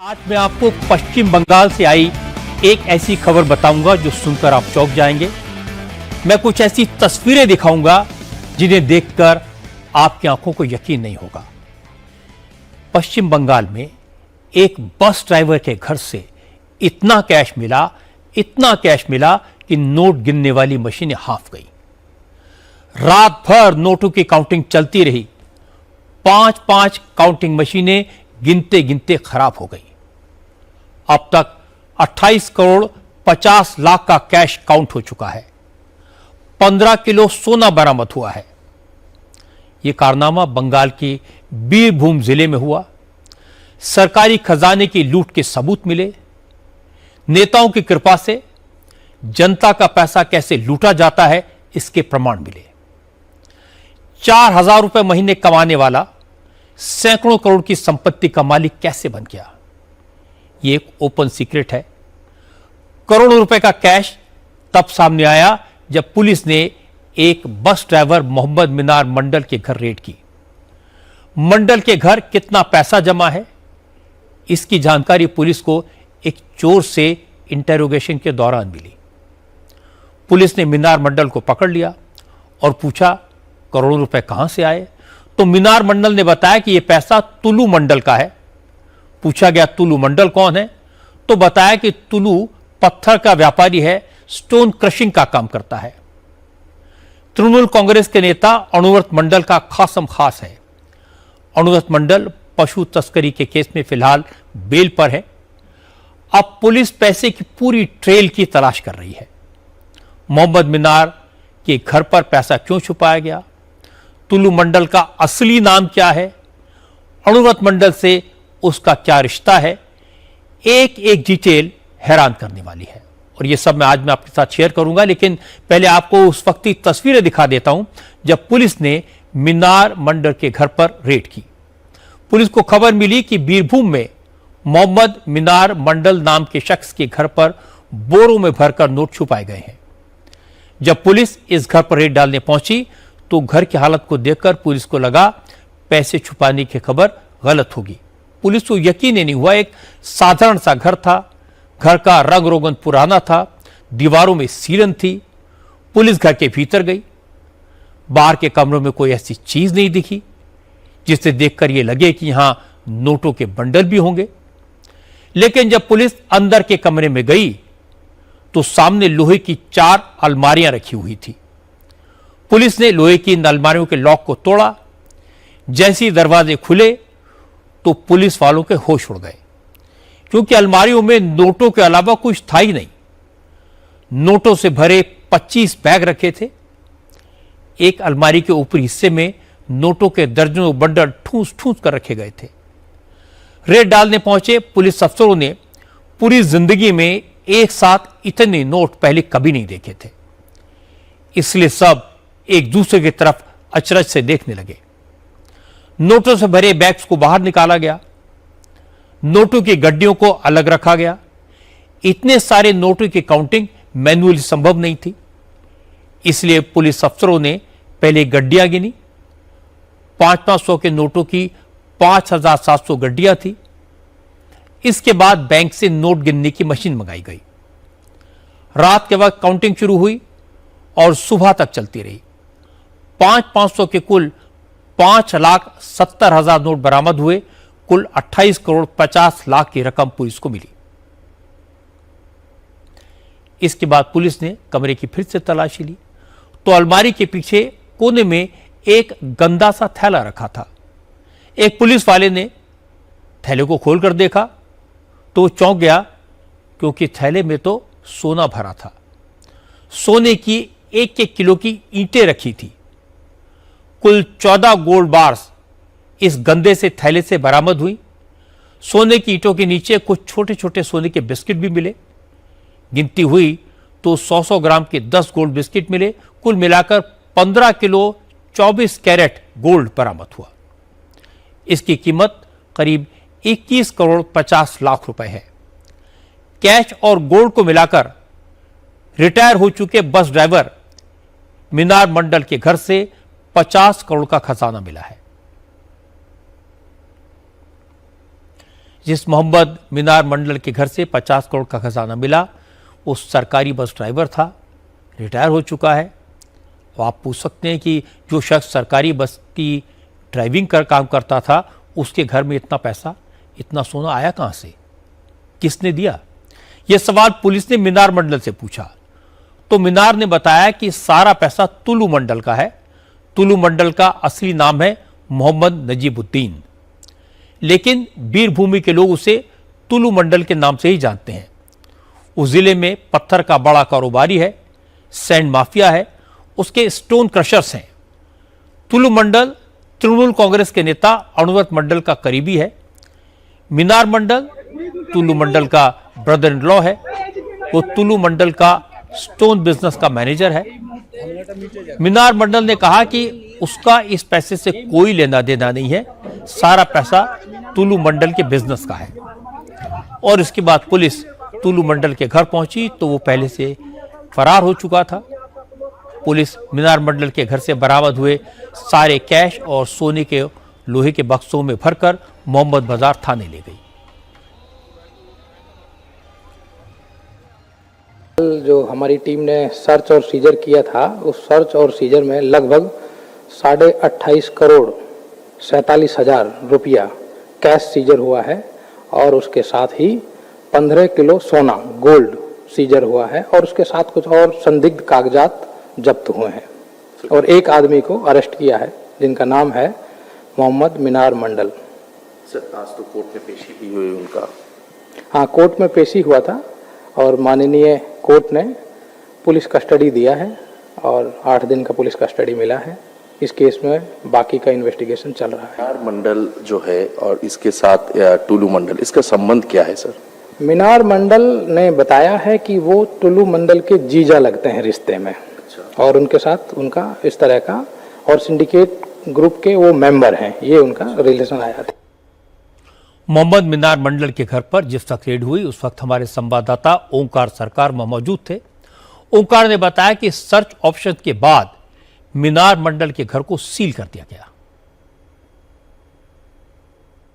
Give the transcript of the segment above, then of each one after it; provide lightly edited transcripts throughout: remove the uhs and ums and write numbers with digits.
आज मैं आपको पश्चिम बंगाल से आई एक ऐसी खबर बताऊंगा जो सुनकर आप चौंक जाएंगे। मैं कुछ ऐसी तस्वीरें दिखाऊंगा जिन्हें देखकर आपकी आंखों को यकीन नहीं होगा। पश्चिम बंगाल में एक बस ड्राइवर के घर से इतना कैश मिला कि नोट गिनने वाली मशीनें हाफ गई। रात भर नोटों की काउंटिंग चलती रही। 5-5 काउंटिंग मशीनें गिनते गिनते खराब हो गई। अब तक 28 करोड़ 50 लाख का कैश काउंट हो चुका है। 15 किलो सोना बरामद हुआ है। यह कारनामा बंगाल के बीरभूम जिले में हुआ। सरकारी खजाने की लूट के सबूत मिले। नेताओं की कृपा से जनता का पैसा कैसे लूटा जाता है इसके प्रमाण मिले। 4,000 रुपए महीने कमाने वाला सैकड़ों करोड़ की संपत्ति का मालिक कैसे बन गया, यह एक ओपन सीक्रेट है। करोड़ों रुपए का कैश तब सामने आया जब पुलिस ने एक बस ड्राइवर मोहम्मद मीनार मंडल के घर रेड की। मंडल के घर कितना पैसा जमा है, इसकी जानकारी पुलिस को एक चोर से इंटेरोगेशन के दौरान मिली। पुलिस ने मीनार मंडल को पकड़ लिया और पूछा करोड़ों रुपए कहां से आए। तो मीनार मंडल ने बताया कि यह पैसा तुलू मंडल का है। पूछा गया तुलू मंडल कौन है, तो बताया कि तुलू पत्थर का व्यापारी है, स्टोन क्रशिंग का काम करता है। तृणमूल कांग्रेस के नेता अणुव्रत मंडल का खासम खास है। अणुव्रत मंडल पशु तस्करी के केस में फिलहाल बेल पर है। अब पुलिस पैसे की पूरी ट्रेल की तलाश कर रही है। मोहम्मद मीनार के घर पर पैसा क्यों छुपाया गया, तुलू मंडल का असली नाम क्या है, अणुव्रत मंडल से उसका क्या रिश्ता है, एक एक डिटेल हैरान करने वाली है। और यह सब मैं आज आपके साथ शेयर करूंगा, लेकिन पहले आपको उस वक्त की तस्वीरें दिखा देता हूं जब पुलिस ने मीनार मंडल के घर पर रेड की। पुलिस को खबर मिली कि बीरभूम में मोहम्मद मीनार मंडल नाम के शख्स के घर पर बोरों में भरकर नोट छुपाए गए हैं। जब पुलिस इस घर पर रेड डालने पहुंची तो घर की हालत को देखकर पुलिस को लगा पैसे छुपाने की खबर गलत होगी। पुलिस को यकीन ही नहीं हुआ। एक साधारण सा घर था, घर का रंग रोगन पुराना था, दीवारों में सीलन थी। पुलिस घर के भीतर गई। बाहर के कमरों में कोई ऐसी चीज नहीं दिखी जिसे देखकर यह लगे कि यहां नोटों के बंडल भी होंगे। लेकिन जब पुलिस अंदर के कमरे में गई तो सामने लोहे की 4 अलमारियां रखी हुई थी। पुलिस ने लोहे की इन अलमारियों के लॉक को तोड़ा। जैसे ही दरवाजे खुले तो पुलिस वालों के होश उड़ गए, क्योंकि अलमारियों में नोटों के अलावा कुछ था ही नहीं। नोटों से भरे 25 बैग रखे थे। एक अलमारी के ऊपरी हिस्से में नोटों के दर्जनों बंडल ठूस ठूस कर रखे गए थे। रेड डालने पहुंचे पुलिस अफसरों ने पूरी जिंदगी में एक साथ इतने नोट पहले कभी नहीं देखे थे। इसलिए सब एक दूसरे की तरफ अचरज से देखने लगे। नोटों से भरे बैग्स को बाहर निकाला गया। नोटों की गड्डियों को अलग रखा गया। इतने सारे नोटों की काउंटिंग मैन्युअली संभव नहीं थी। इसलिए पुलिस अफसरों ने पहले गड्डियां गिनी। 500 के नोटों की 5,700 गड्डियां थी। इसके बाद बैंक से नोट गिनने की मशीन मंगाई गई। रात के वक्त काउंटिंग शुरू हुई और सुबह तक चलती रही। 500 के कुल 5,70,000 नोट बरामद हुए। कुल 28 करोड़ 50 लाख की रकम पुलिस को मिली। इसके बाद पुलिस ने कमरे की फिर से तलाशी ली तो अलमारी के पीछे कोने में एक गंदा सा थैला रखा था। एक पुलिस वाले ने थैले को खोलकर देखा तो चौंक गया, क्योंकि थैले में तो सोना भरा था। सोने की 1-1 किलो की ईंटें रखी थी। कुल 14 गोल्ड बार्स इस गंदे से थैले से बरामद हुई। सोने की ईंटों के नीचे कुछ छोटे छोटे सोने के बिस्किट भी मिले। गिनती हुई तो 100-100 ग्राम के 10 गोल्ड बिस्किट मिले। कुल मिलाकर 15 किलो 24 कैरेट गोल्ड बरामद हुआ। इसकी कीमत करीब 21 करोड़ 50 लाख रुपए है। कैश और गोल्ड को मिलाकर रिटायर हो चुके बस ड्राइवर मीनार मंडल के घर से 50 करोड़ का खजाना मिला है। जिस मोहम्मद मीनार मंडल के घर से 50 करोड़ का खजाना मिला वो सरकारी बस ड्राइवर था, रिटायर हो चुका है। तो आप पूछ सकते हैं कि जो शख्स सरकारी बस की ड्राइविंग कर काम करता था उसके घर में इतना पैसा, इतना सोना आया कहां से, किसने दिया? यह सवाल पुलिस ने मीनार मंडल से पूछा तो मीनार ने बताया कि सारा पैसा तुलू मंडल का है। तुलू मंडल का असली नाम है मोहम्मद नजीबुद्दीन, लेकिन वीरभूमि के लोग उसे तुलू मंडल के नाम से ही जानते हैं। उस जिले में पत्थर का बड़ा कारोबारी है, सैंड माफिया है, उसके स्टोन क्रशर्स हैं। तुलू मंडल तृणमूल कांग्रेस के नेता अनुव्रत मंडल का करीबी है। मीनार मंडल तुलू मंडल का ब्रदर इन लॉ है। वो तुलू मंडल का स्टोन बिजनेस का मैनेजर है। मीनार मंडल ने कहा कि उसका इस पैसे से कोई लेना देना नहीं है, सारा पैसा तुलू मंडल के बिजनेस का है। और इसके बाद पुलिस तुलू मंडल के घर पहुंची तो वो पहले से फरार हो चुका था। पुलिस मीनार मंडल के घर से बरामद हुए सारे कैश और सोने के लोहे के बक्सों में भरकर मोहम्मद बाजार थाने ले गई। जो हमारी टीम ने सर्च और सीजर किया था, उस सर्च और सीजर में लगभग 28.5 करोड़ 47,000 रुपया कैश सीजर हुआ है और उसके साथ ही 15 किलो सोना गोल्ड सीजर हुआ है और उसके साथ कुछ और संदिग्ध कागजात जब्त हुए हैं और एक आदमी को अरेस्ट किया है जिनका नाम है मोहम्मद मीनार मंडल। सर, आज तो कोर्ट में पेशी भी हुई उनका? हाँ, कोर्ट में पेशी हुआ था और माननीय कोर्ट ने पुलिस कस्टडी दिया है और 8 दिन का पुलिस कस्टडी मिला है। इस केस में बाकी का इन्वेस्टिगेशन चल रहा है। मीनार मंडल जो है और इसके साथ टुलू मंडल, इसका संबंध क्या है सर? मीनार मंडल ने बताया है कि वो टुलू मंडल के जीजा लगते हैं रिश्ते में। अच्छा। और उनके साथ उनका इस तरह का और सिंडिकेट ग्रुप के वो मेंबर हैं, ये उनका रिलेशन आया था। मोहम्मद मीनार मंडल के घर पर जिस वक्त रेड हुई उस वक्त हमारे संवाददाता ओंकार सरकार मौजूद थे। ओंकार ने बताया कि सर्च ऑप्शन के बाद मीनार मंडल के घर को सील कर दिया गया।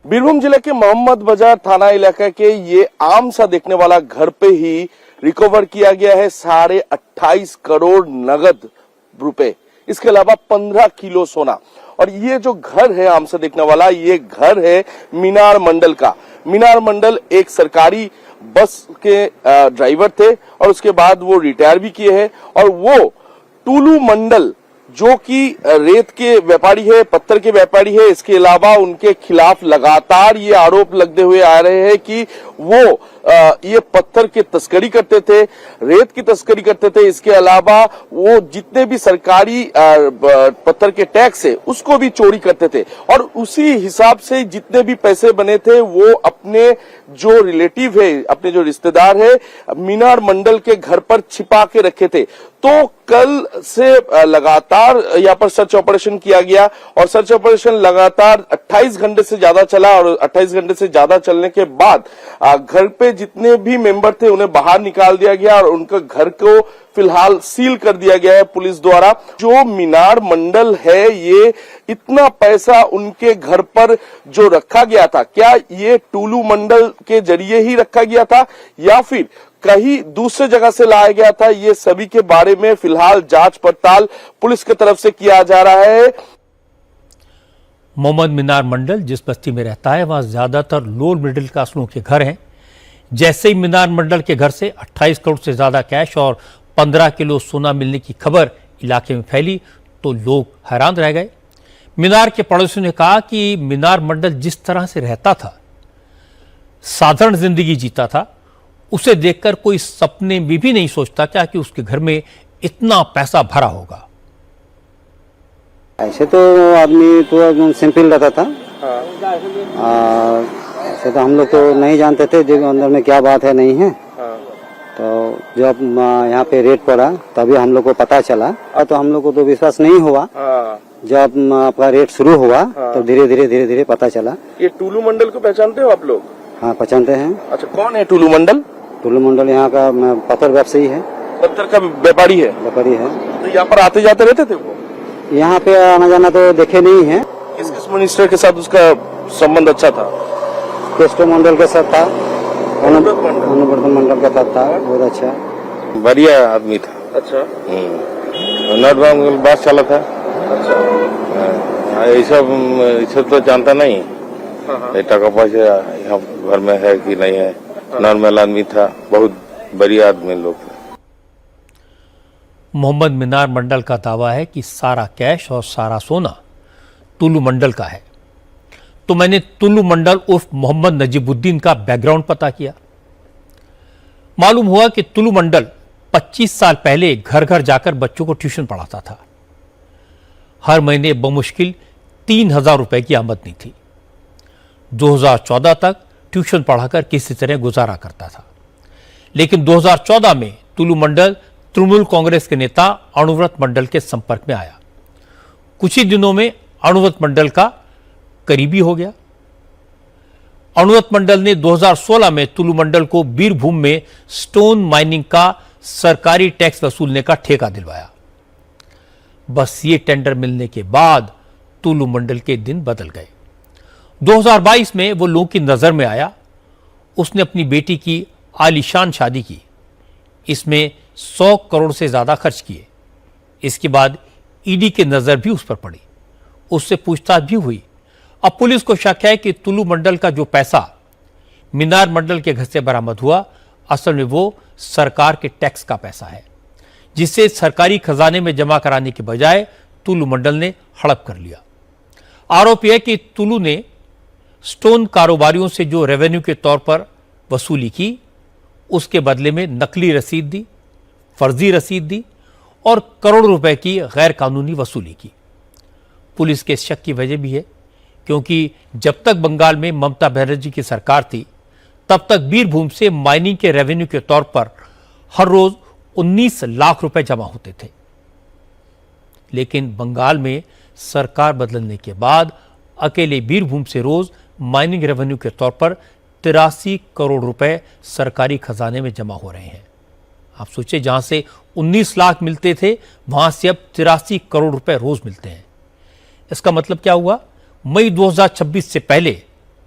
बीरभूम जिले के मोहम्मद बाजार थाना इलाके के ये आम सा देखने वाला घर पे ही रिकवर किया गया है 28.5 करोड़ नगद रुपए, इसके अलावा 15 किलो सोना। और ये जो घर है आम से देखने वाला, ये घर है मीनार मंडल का। मीनार मंडल एक सरकारी बस के ड्राइवर थे और उसके बाद वो रिटायर भी किए हैं। और वो टुलू मंडल जो कि रेत के व्यापारी है, पत्थर के व्यापारी है, इसके अलावा उनके खिलाफ लगातार ये आरोप लगते हुए आ रहे हैं कि वो ये पत्थर की तस्करी करते थे, रेत की तस्करी करते थे। इसके अलावा वो जितने भी सरकारी पत्थर के टैक्स है उसको भी चोरी करते थे और उसी हिसाब से जितने भी पैसे बने थे वो अपने जो रिलेटिव है, अपने जो रिश्तेदार है मीनार मंडल के घर पर छिपा के रखे थे। तो कल से लगातार यहाँ पर सर्च ऑपरेशन किया गया और सर्च ऑपरेशन लगातार 28 घंटे से ज्यादा चला और 28 घंटे से ज्यादा चलने के बाद घर पे जितने भी मेंबर थे उन्हें बाहर निकाल दिया गया और उनका घर को फिलहाल सील कर दिया गया है पुलिस द्वारा। जो मीनार मंडल है, ये इतना पैसा उनके घर पर जो रखा गया था, क्या ये टुलू मंडल के जरिए ही रखा गया था या फिर कहीं दूसरे जगह से लाया गया था? ये सभी के बारे में फिलहाल जांच पड़ताल पुलिस की तरफ से किया जा रहा है। मोहम्मद मीनार मंडल जिस बस्ती में रहता है वहां ज्यादातर लोअर मिडिल क्लास लोगों के घर हैं। जैसे ही मीनार मंडल के घर से 28 करोड़ से ज्यादा कैश और 15 किलो सोना मिलने की खबर इलाके में फैली तो लोग हैरान रह गए। मीनार के पड़ोसियों ने कहा कि मीनार मंडल जिस तरह से रहता था, साधारण जिंदगी जीता था, उसे देखकर कोई सपने में भी नहीं सोचता क्या कि उसके घर में इतना पैसा भरा होगा। ऐसे तो आदमी तो सिंपल रहता था। ऐसे तो हम लोग तो नहीं जानते थे जो अंदर में क्या बात है नहीं है। तो जब यहाँ पे रेड पड़ा तभी हम लोग को पता चला और तो हम लोग को तो विश्वास नहीं हुआ। जब आपका रेड शुरू हुआ तो धीरे धीरे पता चला। ये टुलू मंडल को पहचानते हो आप लोग? हाँ, पहचानते हैं। अच्छा, कौन है टुलू मंडल? टुलू मंडल यहाँ का पत्थर व्यवसायी है, पत्थर का व्यापारी है। तो यहाँ पर आते जाते रहते थे वो? यहाँ पे आना जाना तो देखे नहीं है। किस मिनिस्टर के साथ उसका संबंध अच्छा था? केस्टो मंडल के साथ था, अनुव्रत मंडल के साथ था, बहुत अच्छा। बढ़िया आदमी था। अच्छा। नोटबंदी बात चला था। अच्छा। ये सब तो जानता नहीं। ये टका पैसा यहाँ घर में है कि नहीं है। नॉर्मल आदमी था, बहुत बढ़िया आदमी लोग थे। मोहम्मद मीनार मंडल का दावा है कि सारा कैश और सारा सोना तुलू मंडल का है। तो मैंने तुलू मंडल उर्फ मोहम्मद नजीबुद्दीन का बैकग्राउंड पता किया। मालूम हुआ कि तुलू मंडल 25 साल पहले घर घर जाकर बच्चों को ट्यूशन पढ़ाता था। हर महीने बमुश्किल 3,000 रुपए की आमदनी थी। 2014 तक ट्यूशन पढ़ाकर किसी तरह गुजारा करता था। लेकिन 2014 में तुलू मंडल तृणमूल कांग्रेस के नेता अनुव्रत मंडल के संपर्क में आया। कुछ ही दिनों में अनुव्रत मंडल का करीबी हो गया। अनुव्रत मंडल ने 2016 में तुलू मंडल को बीरभूम में स्टोन माइनिंग का सरकारी टैक्स वसूलने का ठेका दिलवाया। बस ये टेंडर मिलने के बाद तुलू मंडल के दिन बदल गए। 2022 में वो लोगों की नजर में आया। उसने अपनी बेटी की आलीशान शादी की। इसमें 100 करोड़ से ज्यादा खर्च किए। इसके बाद ईडी की नजर भी उस पर पड़ी। उससे पूछताछ भी हुई। अब पुलिस को शक है कि तुलू मंडल का जो पैसा मीनार मंडल के घर से बरामद हुआ, असल में वो सरकार के टैक्स का पैसा है, जिसे सरकारी खजाने में जमा कराने के बजाय तुलू मंडल ने हड़प कर लिया। आरोप यह है कि तुलू ने स्टोन कारोबारियों से जो रेवेन्यू के तौर पर वसूली की, उसके बदले में नकली रसीद दी, फर्जी रसीद दी और करोड़ों रुपए की गैर कानूनी वसूली की। पुलिस के शक की वजह भी है क्योंकि जब तक बंगाल में ममता बनर्जी की सरकार थी, तब तक बीरभूम से माइनिंग के रेवेन्यू के तौर पर हर रोज 19 लाख रुपए जमा होते थे। लेकिन बंगाल में सरकार बदलने के बाद अकेले बीरभूम से रोज माइनिंग रेवेन्यू के तौर पर 83 करोड़ रुपए सरकारी खजाने में जमा हो रहे हैं। आप सोचिए, जहां से 19 लाख मिलते थे, वहां से अब 83 करोड़ रुपए रोज मिलते हैं। इसका मतलब क्या हुआ? मई 2026 से पहले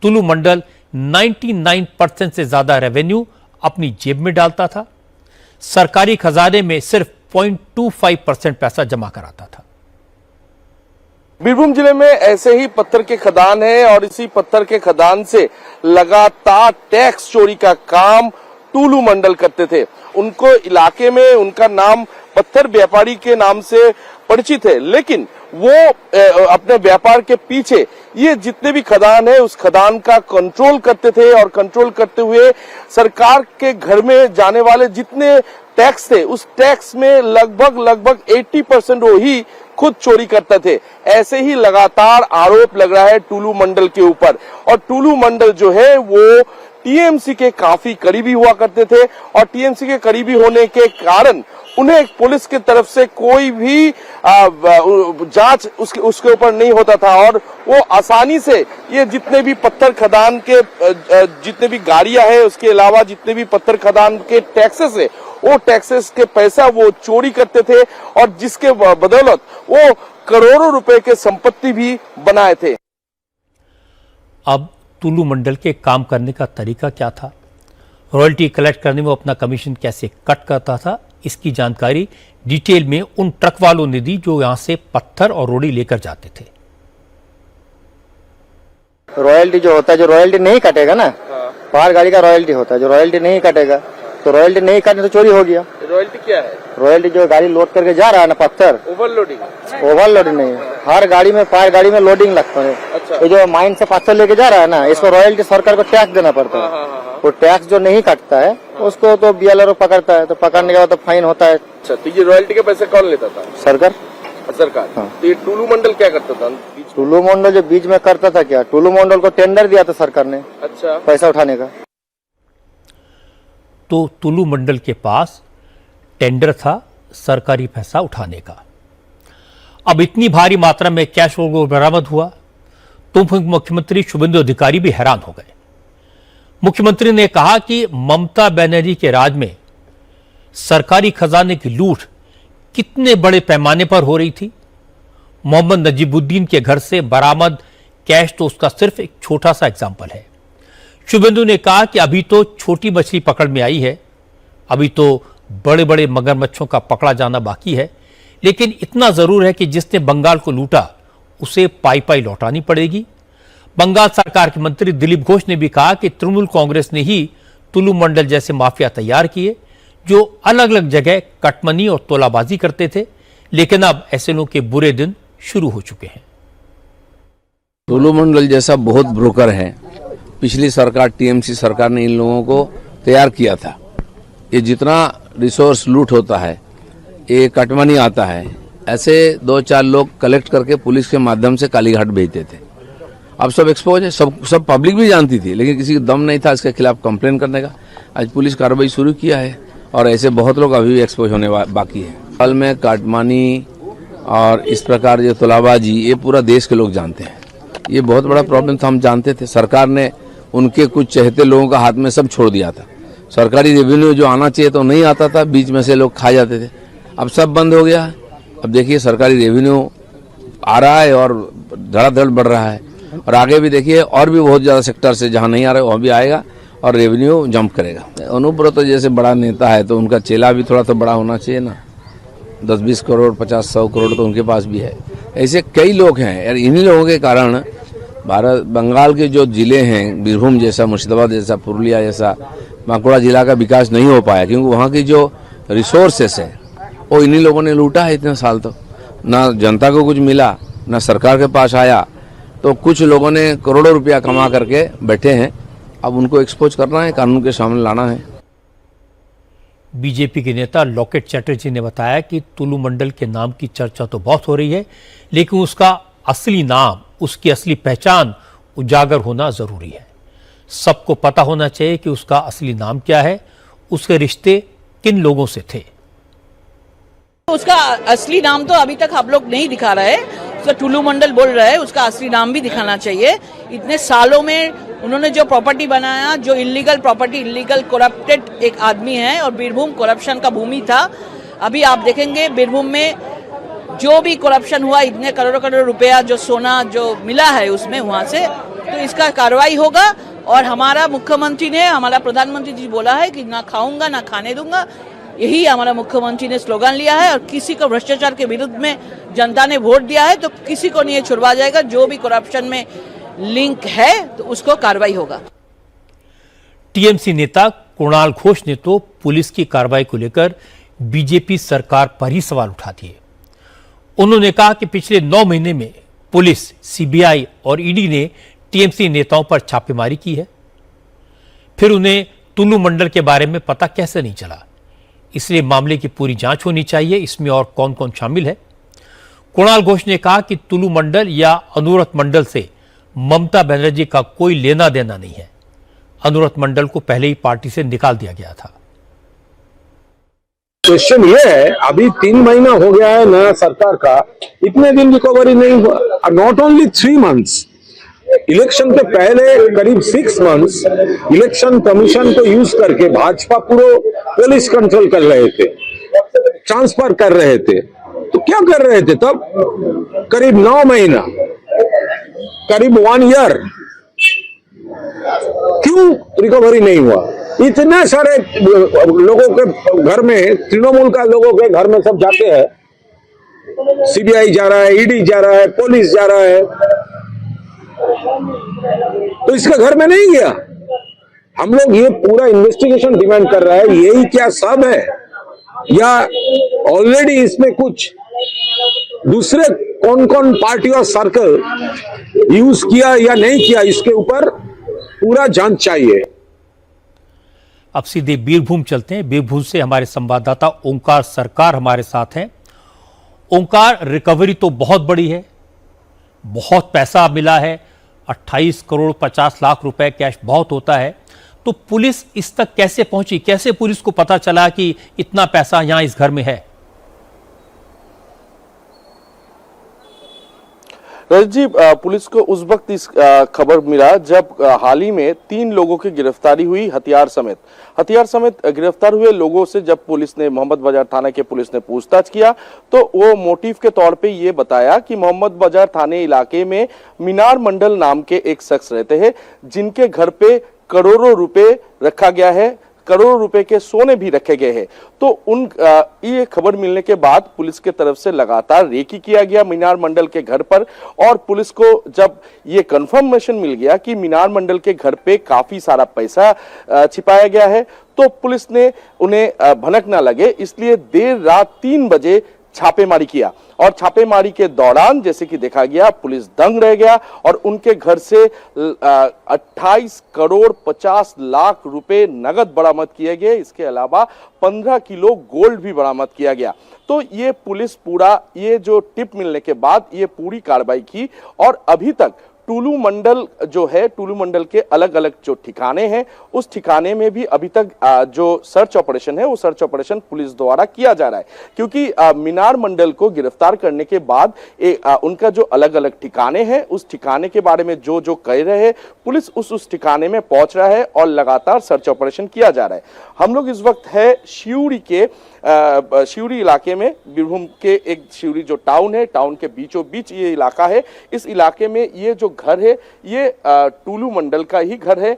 तुलू मंडल 99% से ज्यादा रेवेन्यू अपनी जेब में डालता था। सरकारी खजाने में सिर्फ 0.25% पैसा जमा कराता था। बीरभूम जिले में ऐसे ही पत्थर के खदान है और इसी पत्थर के खदान से लगातार टैक्स चोरी का काम टुलू मंडल करते थे। उनको इलाके में उनका नाम पत्थर व्यापारी के नाम से परिचित है, लेकिन वो अपने व्यापार के पीछे ये जितने भी खदान है उस खदान का कंट्रोल करते थे और कंट्रोल करते हुए सरकार के घर में जाने वाले जितने टैक्स थे उस टैक्स में लगभग 80% वो ही खुद चोरी करते थे। ऐसे ही लगातार आरोप लग रहा है टुलू मंडल के ऊपर। और टुलू मंडल जो है वो टीएमसी के काफी करीबी हुआ करते थे और टीएमसी के करीबी होने के कारण उन्हें पुलिस की तरफ से कोई भी जांच उसके ऊपर नहीं होता था और वो आसानी से ये जितने भी पत्थर खदान के जितने भी गाड़ियां हैं, उसके अलावा जितने भी पत्थर खदान के टैक्सेस है, वो टैक्सेस के पैसा वो चोरी करते थे और जिसके बदौलत वो करोड़ों रुपए के संपत्ति भी बनाए थे। अब टुलू मंडल के काम करने का तरीका क्या था? रॉयल्टी कलेक्ट करने में अपना कमीशन कैसे कट करता था? इसकी जानकारी डिटेल में उन ट्रक वालों ने दी जो यहां से पत्थर और रोड़ी लेकर जाते थे। रॉयल्टी जो होता है, जो रॉयल्टी नहीं कटेगा ना, पार गाड़ी का रॉयल्टी होता है, जो रॉयल्टी नहीं कटेगा तो रॉयल्टी नहीं काटने तो चोरी हो गया। रॉयल्टी क्या है? रॉयल्टी जो गाड़ी लोड करके जा रहा है ना पत्थर, ओवरलोडिंग नहीं है। हर गाड़ी में पार गाड़ी में लोडिंग लगता है। अच्छा। ये जो माइन से पत्थर लेके जा रहा है ना, इसको रॉयल्टी सरकार को टैक्स देना पड़ता है। वो टैक्स जो नहीं काटता है उसको तो बीएलआर पकड़ता है, तो पकड़ने के बाद तो फाइन होता है। अच्छा, तो ये रॉयल्टी के पैसे कौन लेता था? सरकार। हाँ। तो ये टुलू मंडल क्या करता था? टुलू मंडल जो बीच में करता था क्या, टुलू मंडल को टेंडर दिया था सरकार ने। अच्छा। पैसा उठाने का। तो टुलू मंडल के पास टेंडर था सरकारी पैसा उठाने का। अब इतनी भारी मात्रा में कैश बरामद हुआ तो मुख्यमंत्री शुभेंदु अधिकारी भी हैरान हो गए। मुख्यमंत्री ने कहा कि ममता बनर्जी के राज में सरकारी खजाने की लूट कितने बड़े पैमाने पर हो रही थी। मोहम्मद नजीबुद्दीन के घर से बरामद कैश तो उसका सिर्फ एक छोटा सा एग्जाम्पल है। शुभेंदु ने कहा कि अभी तो छोटी मछली पकड़ में आई है, अभी तो बड़े बड़े मगरमच्छों का पकड़ा जाना बाकी है, लेकिन इतना जरूर है कि जिसने बंगाल को लूटा उसे पाई पाई लौटानी पड़ेगी। बंगाल सरकार के मंत्री दिलीप घोष ने भी कहा कि तृणमूल कांग्रेस ने ही तुलु मंडल जैसे माफिया तैयार किए जो अलग अलग जगह कटमनी और तोलाबाजी करते थे, लेकिन अब ऐसे लोगों के बुरे दिन शुरू हो चुके हैं। तुलु मंडल जैसा बहुत ब्रोकर है, पिछली सरकार टीएमसी सरकार ने इन लोगों को तैयार किया था। ये जितना रिसोर्स लूट होता है, ये कटमनी आता है, ऐसे 2-4 लोग कलेक्ट करके पुलिस के माध्यम से कालीघाट भेजते थे। अब सब एक्सपोज है, सब पब्लिक भी जानती थी, लेकिन किसी का दम नहीं था इसके खिलाफ कंप्लेन करने का। आज पुलिस कार्रवाई शुरू किया है और ऐसे बहुत लोग अभी भी एक्सपोज होने बाकी है। हाल में काटमानी और इस प्रकार जो तोलाबाजी, ये पूरा देश के लोग जानते हैं। ये बहुत बड़ा प्रॉब्लम था, हम जानते थे। सरकार ने उनके कुछ चहेते लोगों का हाथ में सब छोड़ दिया था। सरकारी रेवेन्यू जो आना चाहिए तो नहीं आता था, बीच में से लोग खा जाते थे। अब सब बंद हो गया। अब देखिए सरकारी रेवेन्यू आ रहा है और धड़ाधड़ बढ़ रहा है, और आगे भी देखिए और भी बहुत ज़्यादा सेक्टर से जहाँ नहीं आ रहा है वहाँ भी आएगा और रेवेन्यू जंप करेगा। अनुब्रत तो जैसे बड़ा नेता है तो उनका चेला भी थोड़ा तो बड़ा होना चाहिए ना। 10-20 करोड़ 50-100 करोड़ तो उनके पास भी है। ऐसे कई लोग हैं यार, इन्हीं लोगों के कारण बंगाल के जो जिले हैं, बीरभूम जैसा, मुर्शिदाबाद जैसा, पुरुलिया जैसा, बांकुड़ा जिला का विकास नहीं हो पाया, क्योंकि वहाँ की जो रिसोर्सेस है वो इन्हीं लोगों ने लूटा है। इतने साल तो ना जनता को कुछ मिला, ना सरकार के पास आया। तो कुछ लोगों ने करोड़ों रुपया कमा करके बैठे हैं, अब उनको एक्सपोज करना है, कानून के सामने लाना है। बीजेपी के नेता लॉकेट चैटर्जी ने बताया कि तुलु मंडल के नाम की चर्चा तो बहुत हो रही है, लेकिन उसका असली नाम, उसकी असली पहचान उजागर होना जरूरी है। सबको पता होना चाहिए कि उसका असली नाम क्या है, उसके रिश्ते किन लोगों से थे। उसका असली नाम तो अभी तक आप लोग नहीं दिखा रहे, उसका तुलु मंडल बोल रहे हैं, उसका असली नाम भी दिखाना चाहिए। इतने सालों में उन्होंने जो प्रॉपर्टी बनाया, जो इलीगल प्रॉपर्टी, इलीगल करप्टेड एक आदमी है, और बीरभूम करप्शन का भूमि था। अभी आप देखेंगे बीरभूम में जो भी करप्शन हुआ, इतने करोड़ों करोड़ रुपया जो सोना जो मिला है उसमें वहां से, तो इसका कार्रवाई होगा। और हमारा मुख्यमंत्री ने, हमारा प्रधानमंत्री जी बोला है कि ना खाऊंगा ना खाने दूंगा, यही हमारा मुख्यमंत्री ने स्लोगन लिया है। और किसी को भ्रष्टाचार के विरुद्ध में जनता ने वोट दिया है तो किसी को नहीं छुड़वा जाएगा। जो भी करप्शन में लिंक है तो उसको कार्रवाई होगा। टीएमसी नेता कुणाल घोष ने तो पुलिस की कार्रवाई को लेकर बीजेपी सरकार पर ही सवाल उठा दिए। उन्होंने कहा कि पिछले 9 महीने में पुलिस, सीबीआई और ईडी ने टीएमसी नेताओं पर छापेमारी की है, फिर उन्हें तुलु मंडल के बारे में पता कैसे नहीं चला। इसलिए मामले की पूरी जांच होनी चाहिए, इसमें और कौन कौन शामिल है। कुणाल घोष ने कहा कि तुलु मंडल या अनुव्रत मंडल से ममता बनर्जी का कोई लेना देना नहीं है। अनुव्रत मंडल को पहले ही पार्टी से निकाल दिया गया था। क्वेश्चन ये है, अभी 3 महीना हो गया है नया सरकार का, इतने दिन रिकवरी नहीं हुआ। नॉट ओनली 3 मंथ्स, इलेक्शन के पहले करीब 6 मंथ्स इलेक्शन कमीशन को यूज करके भाजपा पूरा पुलिस कंट्रोल कर रहे थे, ट्रांसफर कर रहे थे। तो क्या कर रहे थे तब? करीब 9 महीना, करीब 1 ईयर, क्यों रिकवरी नहीं हुआ? इतने सारे लोगों के घर में, तृणमूल का लोगों के घर में सब जाते हैं, सीबीआई जा रहा है, ईडी जा रहा है, पुलिस जा रहा है, तो इसका घर में नहीं गया। हम लोग ये पूरा इन्वेस्टिगेशन डिमांड कर रहा है। यही क्या सब है या ऑलरेडी इसमें कुछ दूसरे कौन कौन पार्टी और सर्कल यूज किया या नहीं किया, इसके ऊपर पूरा जांच चाहिए। अब सीधे बीरभूम चलते हैं। बीरभूम से हमारे संवाददाता ओंकार सरकार हमारे साथ हैं। ओंकार, रिकवरी तो बहुत बड़ी है, बहुत पैसा मिला है, 28 करोड़ 50 लाख रुपए कैश बहुत होता है, तो पुलिस इस तक कैसे पहुंची? कैसे पुलिस को पता चला कि इतना पैसा यहां इस घर में है? रजत जी, पुलिस को उस वक्त इस खबर मिला जब हाल ही में 3 लोगों की गिरफ्तारी हुई, हथियार समेत गिरफ्तार हुए लोगों से जब पुलिस ने, मोहम्मद बाजार थाना के पुलिस ने पूछताछ किया तो वो मोटिव के तौर पे ये बताया कि मोहम्मद बाजार थाने इलाके में मीनार मंडल नाम के एक शख्स रहते हैं, जिनके घर पे करोड़ों रुपए रखा गया है, करोड़ों रुपए के सोने भी रखे गए हैं। तो ये खबर मिलने के बाद पुलिस के तरफ से लगातार रेकी किया गया मीनार मंडल के घर पर, और पुलिस को जब ये कंफर्मेशन मिल गया कि मीनार मंडल के घर पे काफी सारा पैसा छिपाया गया है, तो पुलिस ने उन्हें भनक ना लगे इसलिए देर रात 3 बजे छापेमारी किया। और छापेमारी के दौरान जैसे कि देखा गया पुलिस दंग रह गया और उनके घर से 28 करोड़ 50 लाख रुपए नगद बरामद किए गए। इसके अलावा 15 किलो गोल्ड भी बरामद किया गया। तो ये पुलिस ये जो टिप मिलने के बाद ये पूरी कार्रवाई की, और अभी तक टुलू मंडल जो है, टुलू मंडल के अलग अलग जो ठिकाने हैं उस ठिकाने में भी अभी तक जो सर्च ऑपरेशन है वो सर्च ऑपरेशन पुलिस द्वारा किया जा रहा है, क्योंकि मीनार मंडल को गिरफ्तार करने के बाद उनका जो अलग अलग ठिकाने हैं उस ठिकाने के बारे में जो कह रहे हैं पुलिस उस ठिकाने में पहुंच रहा है और लगातार सर्च ऑपरेशन किया जा रहा है। हम लोग इस वक्त है शिवरी इलाके में, बीरभूम के एक शिवरी जो टाउन है, टाउन के बीचों बीच ये इलाका है। इस इलाके में ये जो घर है ये टुलू मंडल का ही घर है।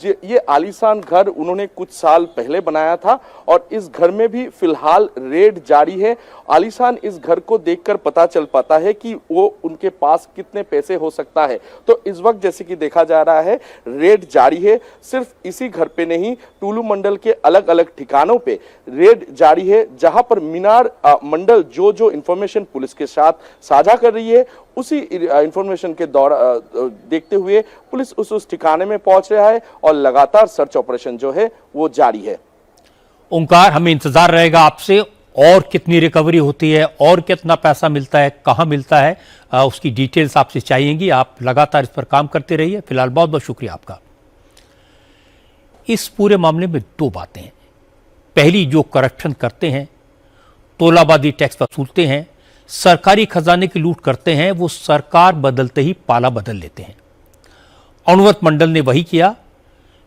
ये आलीशान घर उन्होंने कुछ साल पहले बनाया था और इस घर में भी फिलहाल रेड जारी है। आलीशान इस घर को देखकर पता चल पाता है कि वो उनके पास कितने पैसे हो सकता है। तो इस वक्त जैसे कि देखा जा रहा है रेड जारी है। सिर्फ इसी घर पे नहीं, टुलू मंडल के अलग अलग ठिकानों पे रेड जारी है, जहां पर मीनार मंडल जो इंफॉर्मेशन पुलिस के साथ साझा कर रही है उसी इंफॉर्मेशन के देखते हुए पुलिस उस ठिकाने में पहुंच रहा है और लगातार सर्च ऑपरेशन जो है वो जारी है। ओंकार, हमें इंतजार रहेगा आपसे, और कितनी रिकवरी होती है और कितना पैसा मिलता है, कहां मिलता है, उसकी डिटेल्स आपसे चाहिएंगी। आप लगातार इस पर काम करते रहिए। फिलहाल बहुत बहुत शुक्रिया आपका। इस पूरे मामले में 2 बातें हैं। पहली, जो करप्शन करते हैं, तोलाबादी टैक्स वसूलते हैं, सरकारी खजाने की लूट करते हैं, वो सरकार बदलते ही पाला बदल लेते हैं। अनुव्रत मंडल ने वही किया।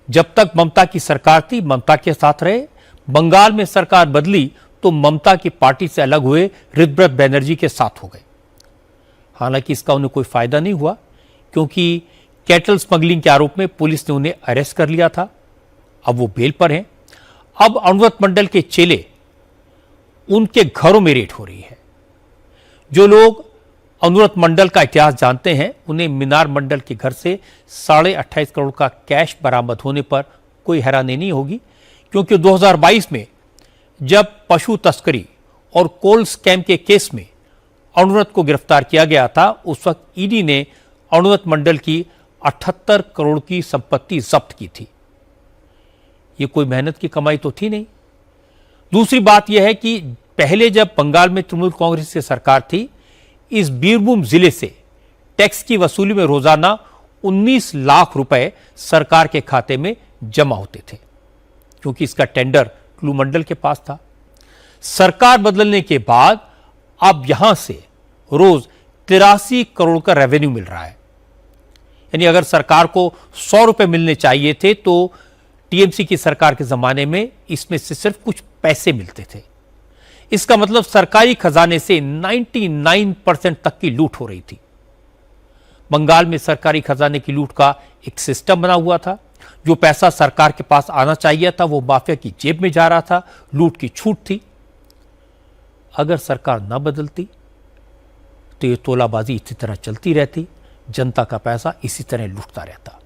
जब तक ममता की सरकार थी ममता के साथ रहे, बंगाल में सरकार बदली तो ममता की पार्टी से अलग हुए, ऋतव्रत बैनर्जी के साथ हो गए। हालांकि इसका उन्हें कोई फायदा नहीं हुआ, क्योंकि कैटल स्मगलिंग के आरोप में पुलिस ने उन्हें अरेस्ट कर लिया था। अब वो बेल पर हैं। अब अनुव्रत मंडल के चेले, उनके घरों में रेड हो रही है। जो लोग अनुव्रत मंडल का इतिहास जानते हैं उन्हें मीनार मंडल के घर से 28.5 करोड़ का कैश बरामद होने पर कोई हैरानी नहीं होगी, क्योंकि 2022 में जब पशु तस्करी और कोल स्कैम के केस में अनुव्रत को गिरफ्तार किया गया था, उस वक्त ईडी ने अनुव्रत मंडल की 78 करोड़ की संपत्ति जब्त की थी। ये कोई मेहनत की कमाई तो थी नहीं। दूसरी बात यह है कि पहले जब बंगाल में तृणमूल कांग्रेस की सरकार थी, इस बीरभूम जिले से टैक्स की वसूली में रोजाना 19 लाख रुपए सरकार के खाते में जमा होते थे, क्योंकि इसका टेंडर टुलू मंडल के पास था। सरकार बदलने के बाद अब यहां से रोज 83 करोड़ का रेवेन्यू मिल रहा है। यानी अगर सरकार को 100 रुपए मिलने चाहिए थे तो टीएमसी की सरकार के जमाने में इसमें से सिर्फ कुछ पैसे मिलते थे। इसका मतलब सरकारी खजाने से 99% तक की लूट हो रही थी। बंगाल में सरकारी खजाने की लूट का एक सिस्टम बना हुआ था। जो पैसा सरकार के पास आना चाहिए था वो माफिया की जेब में जा रहा था, लूट की छूट थी। अगर सरकार न बदलती तो ये तोलाबाजी इसी तरह चलती रहती, जनता का पैसा इसी तरह लूटता रहता।